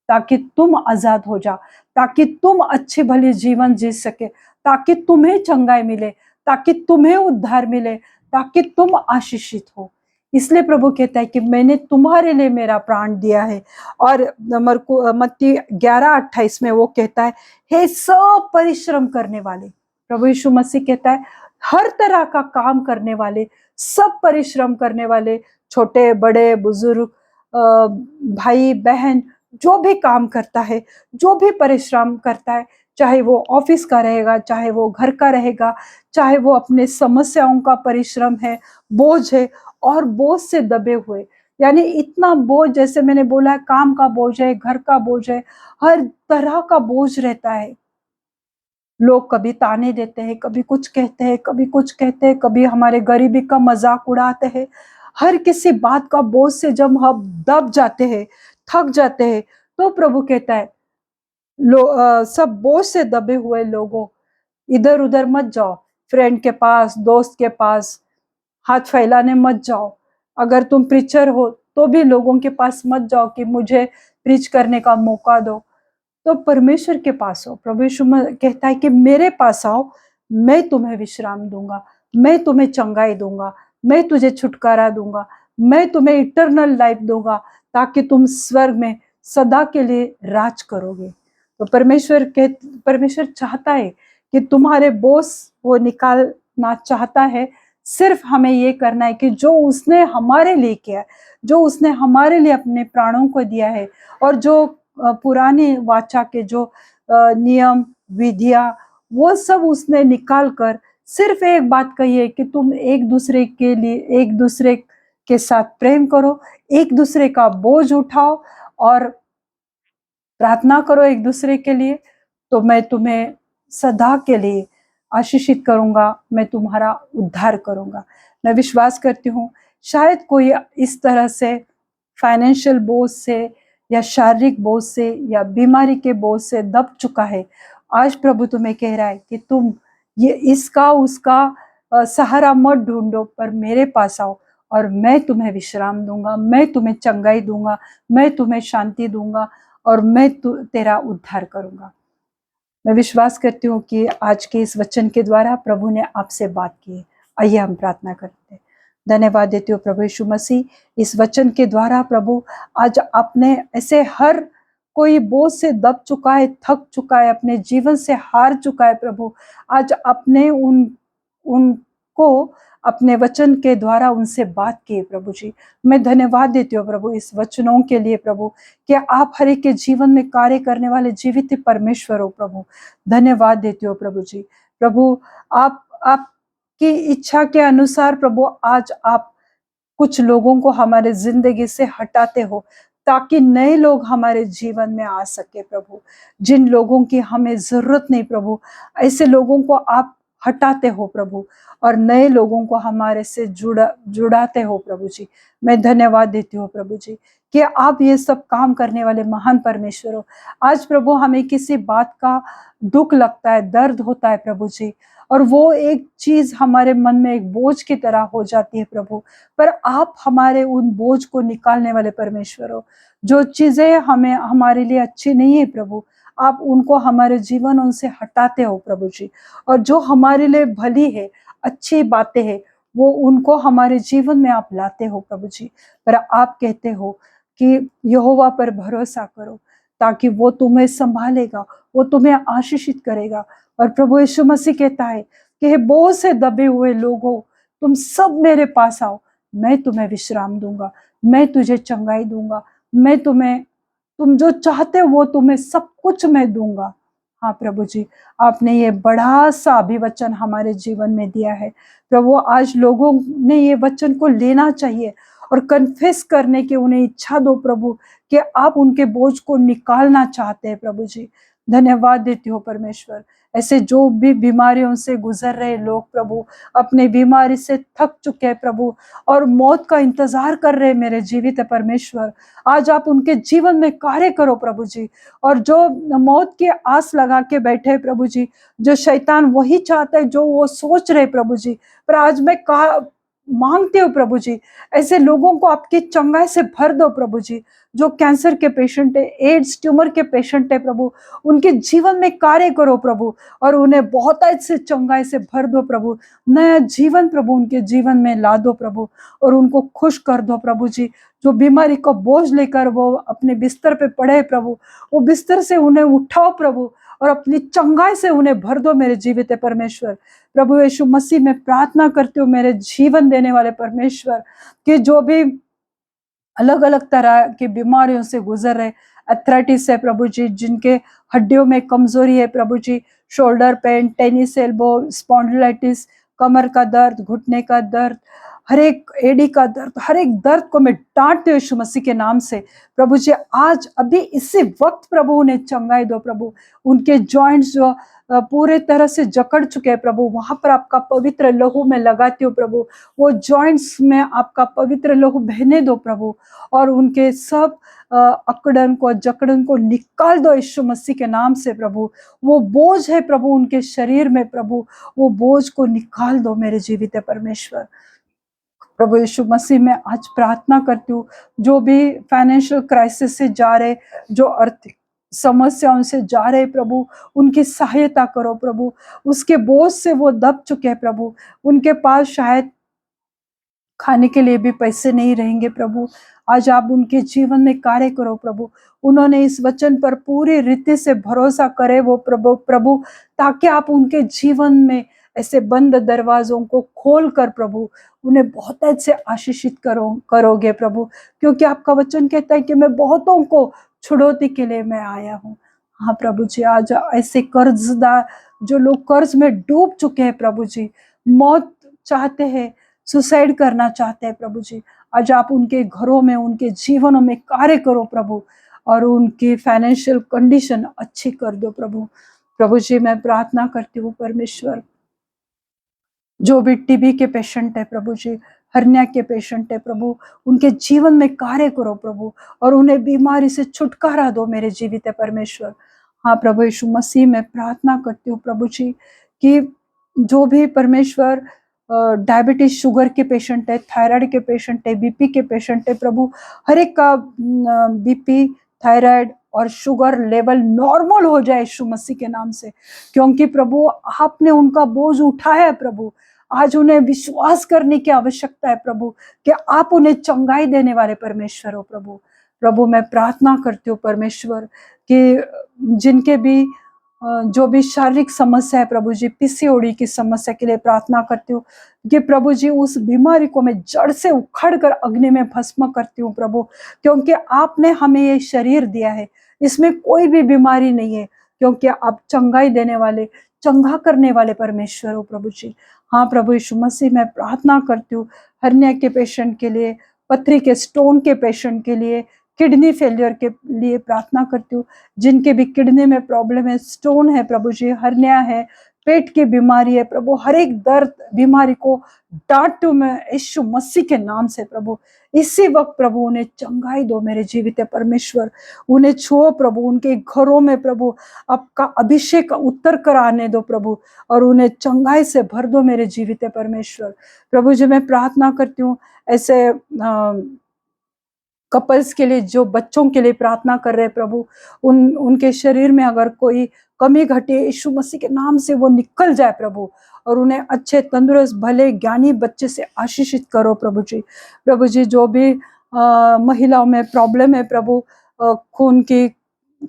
ताकि तुम आजाद हो जाओ, ताकि तुम अच्छे भले जीवन जी सके, ताकि तुम्हें चंगाई मिले, ताकि तुम्हें उद्धार मिले, ताकि तुम आशीषित हो। इसलिए प्रभु कहता है कि मैंने तुम्हारे लिए मेरा प्राण दिया है। और मत्ती 11:28 में वो कहता है, हे सब परिश्रम करने वाले, प्रभु यीशु मसीह कहता है, हर तरह का काम करने वाले, सब परिश्रम करने वाले, छोटे बड़े बुजुर्ग, भाई बहन, जो भी काम करता है, जो भी परिश्रम करता है, चाहे वो ऑफिस का रहेगा, चाहे वो घर का रहेगा, चाहे वो अपने समस्याओं का परिश्रम है, बोझ है, और बोझ से दबे हुए, यानी इतना बोझ, जैसे मैंने बोला, काम का बोझ है, घर का बोझ है, हर तरह का बोझ रहता है। लोग कभी ताने देते हैं, कभी कुछ कहते हैं, कभी कुछ कहते हैं, कभी हमारे गरीबी का मजाक उड़ाते हैं। हर किसी बात का बोझ से जब हम दब जाते हैं, थक जाते हैं, तो प्रभु कहता है, सब बोझ से दबे हुए लोगों, इधर उधर मत जाओ, फ्रेंड के पास, दोस्त के पास हाथ फैलाने मत जाओ। अगर तुम प्रीचर हो तो भी लोगों के पास मत जाओ कि मुझे प्रीच करने का मौका दो। तो परमेश्वर के पास हो। प्रभु यीशु कहता है कि मेरे पास आओ, मैं तुम्हें विश्राम दूंगा, मैं तुम्हें चंगाई दूंगा, मैं तुझे छुटकारा दूंगा, मैं तुम्हें इटर्नल लाइफ दूंगा, ताकि तुम स्वर्ग में सदा के लिए राज करोगे। तो परमेश्वर चाहता है कि तुम्हारे बोझ वो निकालना चाहता है। सिर्फ हमें ये करना है कि जो उसने हमारे लिए किया, जो उसने हमारे लिए अपने प्राणों को दिया है, और जो पुरानी वाचा के जो नियम विधियां, वो सब उसने निकाल कर सिर्फ एक बात कही है कि तुम एक दूसरे के लिए, एक दूसरे के साथ प्रेम करो, एक दूसरे का बोझ उठाओ, और प्रार्थना करो एक दूसरे के लिए, तो मैं तुम्हें सदा के लिए आशीषित करूंगा, मैं तुम्हारा उद्धार करूंगा। मैं विश्वास करती हूँ, शायद कोई इस तरह से फाइनेंशियल बोझ से, या शारीरिक बोझ से, या बीमारी के बोझ से दब चुका है। आज प्रभु तुम्हें कह रहा है कि तुम ये इसका उसका सहारा मत ढूंढो, पर मेरे पास आओ, और मैं तुम्हें विश्राम दूंगा, मैं तुम्हें चंगाई दूंगा, मैं तुम्हें शांति दूंगा, और मैं तेरा उद्धार करूंगा। मैं विश्वास करती हूँ कि आज के इस वचन के द्वारा प्रभु ने आपसे बात की है। आइए हम प्रार्थना करते हैं। धन्यवाद देती हूँ प्रभु यीशु मसीह, इस वचन के द्वारा प्रभु आज आपने ऐसे हर कोई बोझ से दब चुका है, थक चुका है, अपने जीवन से हार चुका है प्रभु, आज आपने उनको अपने वचन के द्वारा उनसे बात की प्रभु जी। मैं धन्यवाद देती हूँ प्रभु इस वचनों के लिए प्रभु, कि आप हर एक के जीवन में कार्य करने वाले जीवित परमेश्वर हो प्रभु। धन्यवाद देती हो प्रभु जी। प्रभु आपकी इच्छा के अनुसार प्रभु आज आप कुछ लोगों को हमारे जिंदगी से हटाते हो, ताकि नए लोग हमारे जीवन में आ सके प्रभु। जिन लोगों की हमें जरूरत नहीं प्रभु, ऐसे लोगों को आप हटाते हो प्रभु, और नए लोगों को हमारे से जुड़ाते हो प्रभु जी। मैं धन्यवाद देती हूँ प्रभु जी कि आप ये सब काम करने वाले महान परमेश्वर हो। आज प्रभु हमें किसी बात का दुख लगता है, दर्द होता है प्रभु जी, और वो एक चीज हमारे मन में एक बोझ की तरह हो जाती है प्रभु, पर आप हमारे उन बोझ को निकालने वाले परमेश्वर हो। जो चीजें हमें हमारे लिए अच्छी नहीं है प्रभु, आप उनको हमारे जीवन उनसे हटाते हो प्रभु जी, और जो हमारे लिए भली है, अच्छी बातें हैं, वो उनको हमारे जीवन में आप लाते हो प्रभु जी। पर आप कहते हो कि यहोवा पर भरोसा करो, ताकि वो तुम्हें संभालेगा, वो तुम्हें आशीषित करेगा। और प्रभु यीशु मसीह कहता है कि हे बहुत से दबे हुए लोगों, तुम सब मेरे पास आओ, मैं तुम्हें विश्राम दूंगा, मैं तुझे चंगाई दूंगा, मैं तुम्हें, तुम जो चाहते हो वो तुम्हें सब कुछ मैं दूंगा। हाँ प्रभु जी, आपने ये बड़ा सा अभिवचन हमारे जीवन में दिया है प्रभु। आज लोगों ने ये वचन को लेना चाहिए और कन्फेस करने की उन्हें इच्छा दो प्रभु, कि आप उनके बोझ को निकालना चाहते हैं प्रभु जी। धन्यवाद देती हो परमेश्वर। ऐसे जो भी बीमारियों से गुजर रहे लोग प्रभु, अपने बीमारी से थक चुके हैं प्रभु, और मौत का इंतजार कर रहे मेरे जीवित परमेश्वर, आज आप उनके जीवन में कार्य करो प्रभु जी। और जो मौत की आस लगा के बैठे प्रभु जी, जो शैतान वही चाहता है जो वो सोच रहे प्रभु जी, पर आज मैं मांगते हो प्रभु जी, ऐसे लोगों को आपकी चंगाई से भर दो प्रभु जी। जो कैंसर के पेशेंट है, एड्स ट्यूमर के पेशेंट है प्रभु, उनके जीवन में कार्य करो प्रभु, और उन्हें बहुत से चंगाई से भर दो प्रभु। नया जीवन प्रभु उनके जीवन में ला दो प्रभु, और उनको खुश कर दो प्रभु जी। जो बीमारी को बोझ लेकर वो अपने बिस्तर पे पड़े प्रभु, वो बिस्तर से उन्हें उठाओ प्रभु, और अपनी चंगाई से उन्हें भर दो मेरे जीवित परमेश्वर। प्रभु यीशु मसीह में प्रार्थना करती हूँ मेरे जीवन देने वाले परमेश्वर, कि जो भी अलग अलग तरह की बीमारियों से गुजर रहे, अर्थराइटिस है प्रभु जी, जिनके हड्डियों में कमजोरी है प्रभु जी, shoulder pain, tennis elbow, spondylitis, कमर का दर्द, घुटने का दर्द, हर एक एडी का दर्द, हर एक दर्द को मैं डांटती हूँ यीशु मसीह के नाम से प्रभु जी। आज अभी इसी वक्त प्रभु उन्हें चंगाई दो प्रभु। उनके जॉइंट्स जो पूरे तरह से जकड़ चुके हैं प्रभु, वहां पर आपका पवित्र लहू में लगाती हूँ प्रभु। वो जॉइंट्स में आपका पवित्र लहू बहने दो प्रभु, और उनके सब अकड़न को, जकड़न को निकाल दो यीशु मसीह के नाम से प्रभु। वो बोझ है प्रभु उनके शरीर में प्रभु, वो बोझ को निकाल दो मेरे जीवित परमेश्वर। प्रभु यीशु मसीह में आज प्रार्थना करती हूँ, जो भी फाइनेंशियल क्राइसिस से जा रहे, जो आर्थिक समस्याओं से जा रहे प्रभु, उनकी सहायता करो प्रभु। उसके बोझ से वो दब चुके हैं प्रभु, उनके पास शायद खाने के लिए भी पैसे नहीं रहेंगे प्रभु। आज आप उनके जीवन में कार्य करो प्रभु। उन्होंने इस वचन पर पूरी रीति से भरोसा करे वो प्रभु, ताकि आप उनके जीवन में ऐसे बंद दरवाजों को खोल कर प्रभु उन्हें बहुत अच्छे आशीषित करोगे प्रभु, क्योंकि आपका वचन कहता है कि मैं बहुतों को छुड़ौती के लिए मैं आया हूँ। हाँ प्रभु जी, आज ऐसे कर्जदार, जो लोग कर्ज में डूब चुके हैं प्रभु जी, मौत चाहते हैं, सुसाइड करना चाहते हैं प्रभु जी, आज आप उनके घरों में, उनके जीवनों में कार्य करो प्रभु, और उनकी फाइनेंशियल कंडीशन अच्छी कर दो प्रभु। प्रभु जी मैं प्रार्थना करती हूँ परमेश्वर, जो भी टीबी के पेशेंट है प्रभु जी, हर्निया के पेशेंट है प्रभु, उनके जीवन में कार्य करो प्रभु, और उन्हें बीमारी से छुटकारा दो मेरे जीवित परमेश्वर। हाँ प्रभु यीशु मसीह में प्रार्थना करती हूँ प्रभु जी, कि जो भी परमेश्वर डायबिटीज, शुगर के पेशेंट है, थायराइड के पेशेंट है, बीपी के पेशेंट है प्रभु, हर एक का बीपी, थायराइड और शुगर लेवल नॉर्मल हो जाए यीशु मसीह के नाम से, क्योंकि प्रभु आपने उनका बोझ उठाया है प्रभु। आज उन्हें विश्वास करने की आवश्यकता है प्रभु, कि आप उन्हें चंगाई देने वाले परमेश्वर हो प्रभु। प्रभु मैं प्रार्थना करती हूँ परमेश्वर, कि जिनके भी जो भी शारीरिक समस्या है प्रभु जी, पीसीओडी की समस्या के लिए प्रार्थना करती हूँ, कि प्रभु जी उस बीमारी को मैं जड़ से उखड़ कर अग्नि में भस्म करती हूँ प्रभु, क्योंकि आपने हमें ये शरीर दिया है, इसमें कोई भी बीमारी नहीं है, क्योंकि आप चंगाई देने वाले, चंगा करने वाले परमेश्वर हो प्रभु जी। हाँ प्रभु यीशु मसीह मैं प्रार्थना करती हूँ हर्निया के पेशेंट के लिए, पथरी के स्टोन के पेशेंट के लिए, किडनी फेलियर के लिए प्रार्थना करती हूँ, जिनके भी किडनी में प्रॉब्लम है, स्टोन है प्रभु जी, हर्निया है, पेट की बीमारी है प्रभु, हर एक दर्द बीमारी को डांटू मैं यीशु मसीह के नाम से प्रभु। इसी वक्त प्रभु उन्हें चंगाई दो मेरे जीवित परमेश्वर, उन्हें छुओ प्रभु, उनके घरों में प्रभु आपका अभिषेक उतर कर आने दो प्रभु, और उन्हें चंगाई से भर दो मेरे जीवित परमेश्वर। प्रभु जी मैं प्रार्थना करती हूँ ऐसे कपल्स के लिए जो बच्चों के लिए प्रार्थना कर रहे हैं प्रभु, उनके शरीर में अगर कोई कमी घटी यीशु मसीह के नाम से वो निकल जाए प्रभु, और उन्हें अच्छे तंदुरुस्त भले ज्ञानी बच्चे से आशीषित करो प्रभु जी। प्रभु जी जो भी महिलाओं में प्रॉब्लम है प्रभु, खून की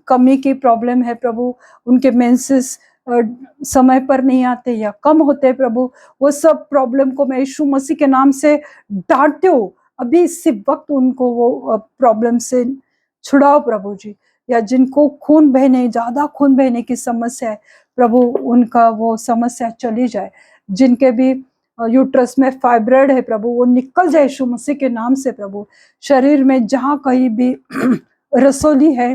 कमी की प्रॉब्लम है प्रभु, उनके मेंसेस समय पर नहीं आते या कम होते प्रभु, वो सब प्रॉब्लम को मैं यीशु मसीह के नाम से डांटती हूँ। अभी इसी वक्त उनको वो प्रॉब्लम से छुड़ाओ प्रभु जी। या जिनको खून बहने, ज्यादा खून बहने की समस्या है प्रभु, उनका वो समस्या चली जाए। जिनके भी यूट्रस में फाइब्रॉइड है प्रभु, वो निकल जाए यीशु मसीह के नाम से प्रभु। शरीर में जहां कहीं भी रसोली है,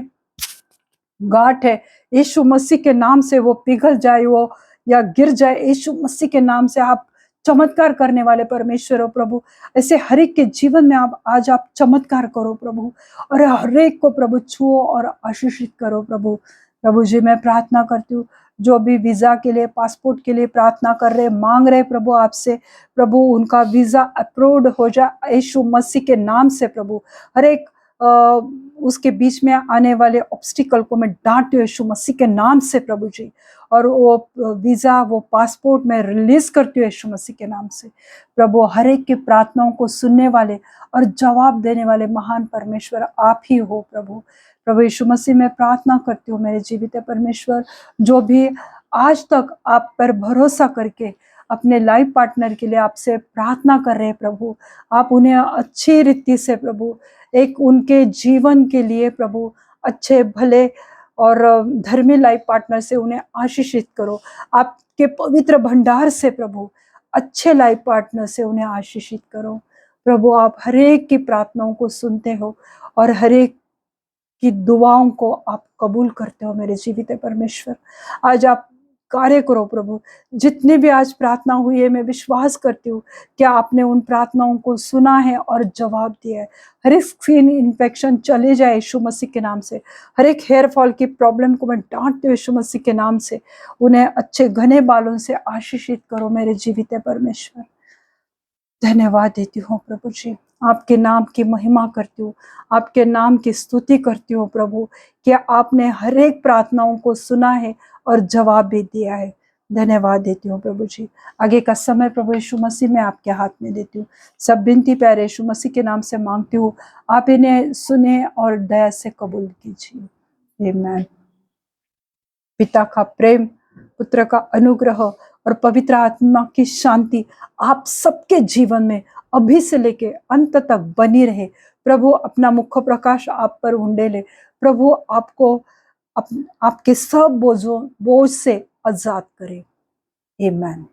गांठ है, यीशु मसीह के नाम से वो पिघल जाए, वो या गिर जाए यीशु मसीह के नाम से। आप चमत्कार करने वाले परमेश्वर हो प्रभु, ऐसे हर एक के जीवन में आज आप चमत्कार करो प्रभु, और हर एक को प्रभु छुओ और आशीषित करो प्रभु। प्रभु जी मैं प्रार्थना करती हूँ जो भी वीजा के लिए, पासपोर्ट के लिए प्रार्थना कर रहे, मांग रहे प्रभु आपसे, प्रभु उनका वीजा अप्रूव्ड हो जाए यीशु मसीह के नाम से प्रभु। हर एक उसके बीच में आने वाले ऑब्स्टिकल को मैं डांटती हूँ यीशु मसीह के नाम से प्रभु जी, और वो वीजा, वो पासपोर्ट में रिलीज करती हूँ यीशु मसीह के नाम से प्रभु। हर एक की प्रार्थनाओं को सुनने वाले और जवाब देने वाले महान परमेश्वर आप ही हो प्रभु। प्रभु यीशु मसीह मैं प्रार्थना करती हूँ मेरे जीवित परमेश्वर, जो भी आज तक आप पर भरोसा करके अपने लाइफ पार्टनर के लिए आपसे प्रार्थना कर रहे हैं प्रभु, आप उन्हें अच्छी रीति से प्रभु एक उनके जीवन के लिए प्रभु अच्छे भले और धर्मी लाइफ पार्टनर से उन्हें आशीषित करो। आपके पवित्र भंडार से प्रभु अच्छे लाइफ पार्टनर से उन्हें आशीषित करो प्रभु। आप हर एक की प्रार्थनाओं को सुनते हो और हर एक की दुआओं को आप कबूल करते हो मेरे जीवित परमेश्वर। आज आप कार्य करो प्रभु। जितनी भी आज प्रार्थना हुई है, मैं विश्वास करती हूँ कि आपने उन प्रार्थनाओं को सुना है और जवाब दिया है। हर एक स्किन इन्फेक्शन चले जाए यीशु मसीह के नाम से। हर एक हेयर फॉल की प्रॉब्लम को मैं डांटती हूँ यीशु मसीह के नाम से। उन्हें अच्छे घने बालों से आशीषित करो मेरे जीवित परमेश्वर। धन्यवाद देती हूँ प्रभु जी, आपके नाम की महिमा करती हूँ, आपके नाम की स्तुति करती हूँ प्रभु, कि आपने हर एक प्रार्थनाओं को सुना है और जवाब भी दिया है। धन्यवाद देती हूँ प्रभु जी। आगे का समय प्रभु यीशु मसीह में आपके हाथ में देती हूँ। सब विनती प्यारे यीशु मसीह के नाम से मांगती हूँ, आप इन्हें सुने और दया से कबूल कीजिए। आमीन। पिता का प्रेम, पुत्र का अनुग्रह और पवित्र आत्मा की शांति आप सबके जीवन में अभी से लेके अंत तक बनी रहे। प्रभु अपना मुख प्रकाश आप पर उंडेले। प्रभु आपको आपके सब बोझ से आजाद करे। आमीन।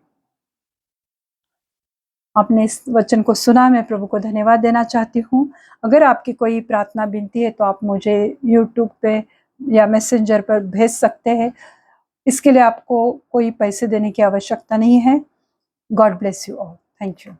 आपने इस वचन को सुना, मैं प्रभु को धन्यवाद देना चाहती हूँ। अगर आपकी कोई प्रार्थना विनती है तो आप मुझे यूट्यूब पे या मैसेंजर पर भेज सकते हैं। इसके लिए आपको कोई पैसे देने की आवश्यकता नहीं है। God bless you all. Thank you.